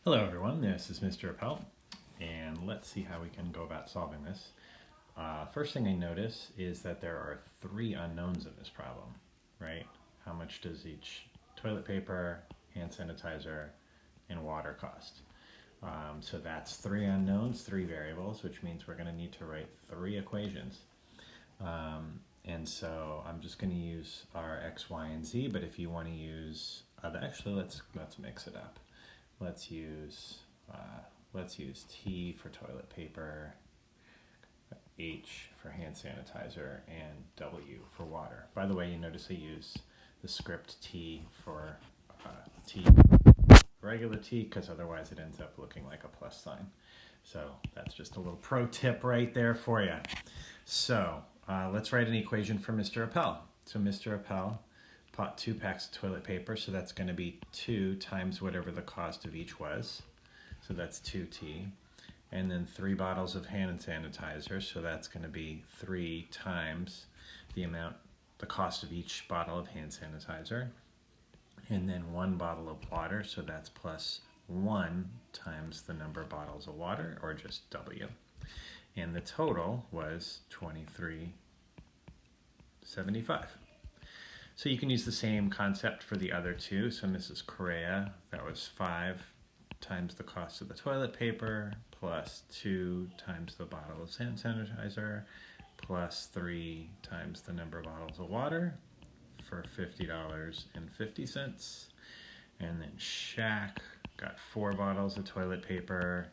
Hello everyone, this is Mr. Appel, and let's see how we can go about solving this. First thing I notice is that there are three unknowns in this problem, right? How much does each toilet paper, hand sanitizer, and water cost? So that's three unknowns, three variables, which means we're going to need to write three equations. And so I'm just going to use our x, y, and z, but if you want to use, actually let's mix it up. Let's use T for toilet paper, H for hand sanitizer, and W for water. By the way, you notice I use the script T for T, regular T, because otherwise it ends up looking like a plus sign. So that's just a little pro tip right there for you. So let's write an equation for Mr. Appel. So Mr. Appel bought 2 packs of toilet paper, so that's going to be 2 times whatever the cost of each was. So that's 2T. And then 3 bottles of hand sanitizer, so that's going to be 3 times the cost of each bottle of hand sanitizer. And then 1 bottle of water, so that's plus 1 times the number of bottles of water, or just W. And the total was $23.75. So you can use the same concept for the other two. So Mrs. Correa, that was 5 times the cost of the toilet paper, plus 2 times the bottle of hand sanitizer, plus 3 times the number of bottles of water for $50.50. And then Shaq got 4 bottles of toilet paper,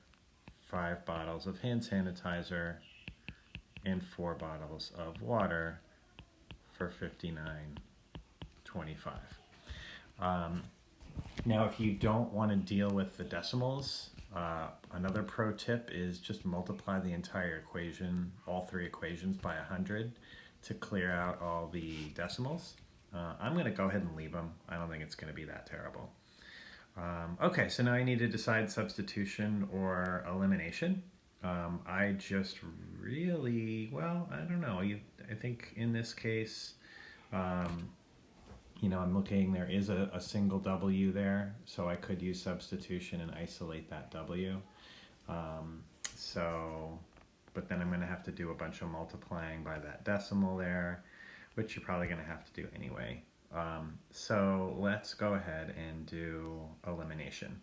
5 bottles of hand sanitizer, and 4 bottles of water for $59.25. Now, if you don't want to deal with the decimals, another pro tip is just multiply the entire equation, all 3 equations, by 100 to clear out all the decimals. I'm going to go ahead and leave them. I don't think it's going to be that terrible. Okay, so now I need to decide substitution or elimination. I just really, well, I don't know. I think in this case, I'm looking, there is a single W there, so I could use substitution and isolate that W. But then I'm going to have to do a bunch of multiplying by that decimal there, which you're probably going to have to do anyway. So let's go ahead and do elimination.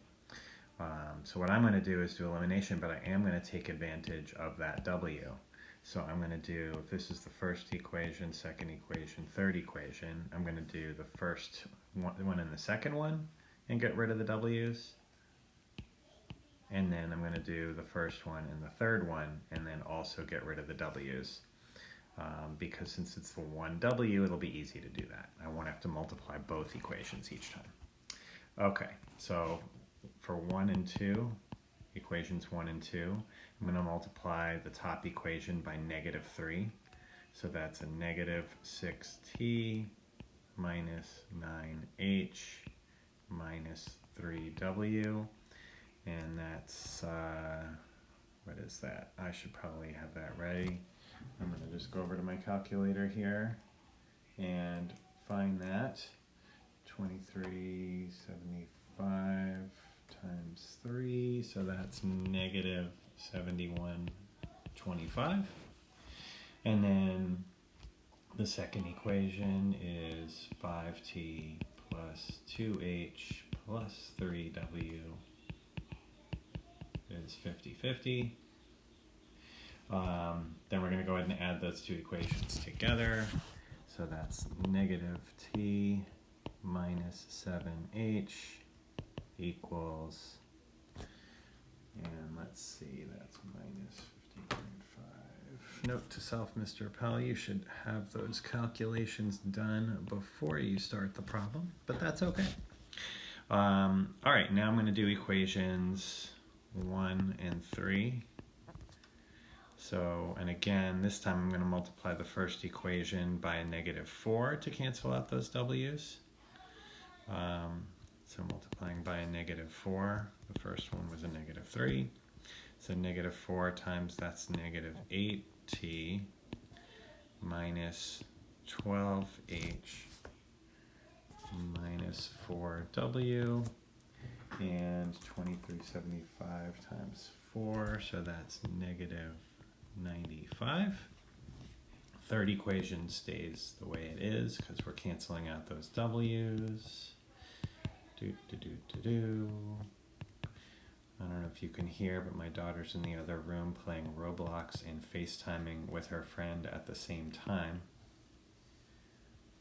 So what I'm going to do is do elimination, but I am going to take advantage of that W. So I'm going to do, if this is the first equation, second equation, third equation, I'm going to do the first one and the second one and get rid of the W's. And then I'm going to do the first one and the third one and then also get rid of the W's. Because since it's the one W, it'll be easy to do that. I won't have to multiply both equations each time. Okay, so for 1 and 2, equations 1 and 2, I'm going to multiply the top equation by -3. So that's a -6t minus 9h minus 3w. And that's, what is that? I should probably have that ready. I'm going to just go over to my calculator here and find that. 2375 times 3, so that's -71.25. And then the second equation is 5t plus 2h plus 3w is 50/50. Then we're going to go ahead and add those 2 equations together. So that's -t minus 7h equals, and let's see, that's minus 50.5. Note to self, Mr. Appel, you should have those calculations done before you start the problem, but that's okay. All right, now I'm going to do equations 1 and 3. So, and again, this time I'm going to multiply the first equation by a -4 to cancel out those W's. So multiplying by a -4, the first one was a -3. So -4 times that's -8t minus 12h minus 4w and 2375 times 4, so that's negative 95. Third equation stays the way it is because we're canceling out those W's. I don't know if you can hear, but my daughter's in the other room playing Roblox and FaceTiming with her friend at the same time,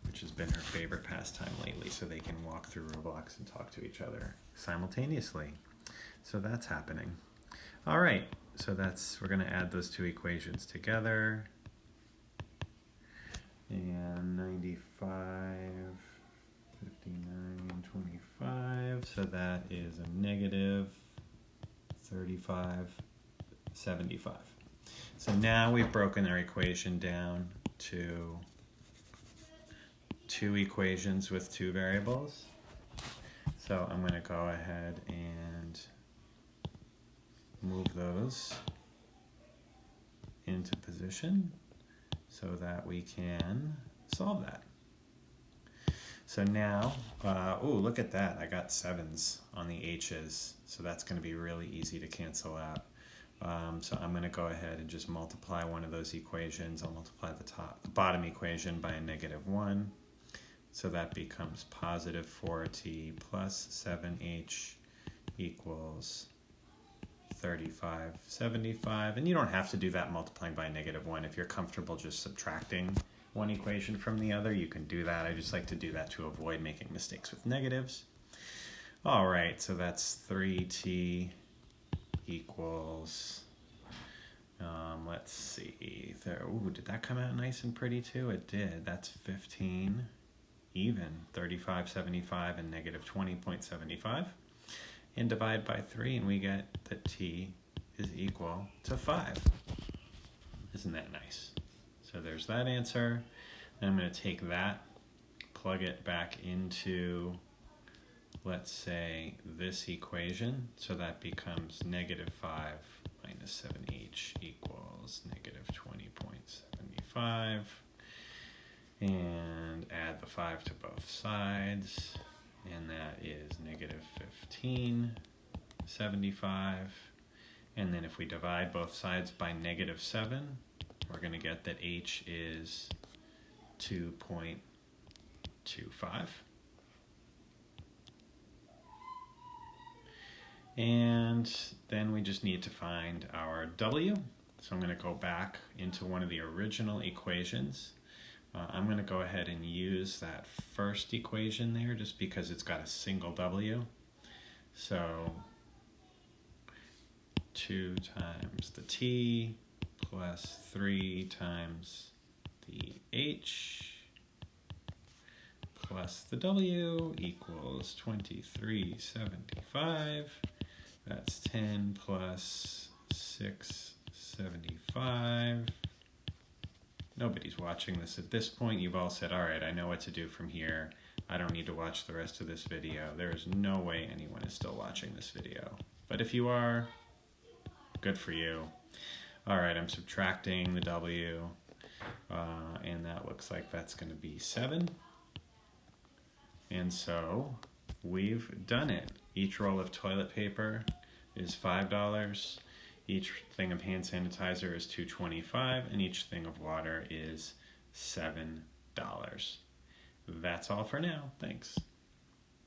which has been her favorite pastime lately, so they can walk through Roblox and talk to each other simultaneously. So that's happening. All right, so we're going to add those two equations together. And 95, 59, 25, so that is a negative 35, 75. So now we've broken our equation down to two equations with two variables. So I'm going to go ahead and move those into position so that we can solve that. So now, oh, look at that. I got 7s on the H's, so that's going to be really easy to cancel out. So I'm going to go ahead and just multiply one of those equations. I'll multiply the bottom equation by a negative 1. So that becomes positive 4t plus 7h equals 3575. And you don't have to do that multiplying by a negative 1. If you're comfortable just subtracting one equation from the other, you can do that. I just like to do that to avoid making mistakes with negatives. All right, so that's 3t equals, let's see, ooh, did that come out nice and pretty too? It did. That's 15 even, 3575 and negative 20.75. And divide by 3 and we get that t is equal to 5. Isn't that nice? So there's that answer. And I'm going to take that, plug it back into, let's say, this equation. So that becomes negative 5 minus 7h equals negative 20.75. And add the 5 to both sides. And that is negative 1575. And then if we divide both sides by negative 7, we're going to get that h is 2.25. And then we just need to find our w. So I'm going to go back into one of the original equations. I'm going to go ahead and use that first equation there just because it's got a single w. So 2 times the t plus 3 times the h plus the w equals 2375. That's 10 plus 675. Nobody's watching this at this point. You've all said, all right, I know what to do from here. I don't need to watch the rest of this video. There is no way anyone is still watching this video. But if you are, good for you. All right, I'm subtracting the w, and that looks like that's going to be 7. And so we've done it. Each roll of toilet paper is $5. Each thing of hand sanitizer is $2.25, and each thing of water is $7. That's all for now. Thanks.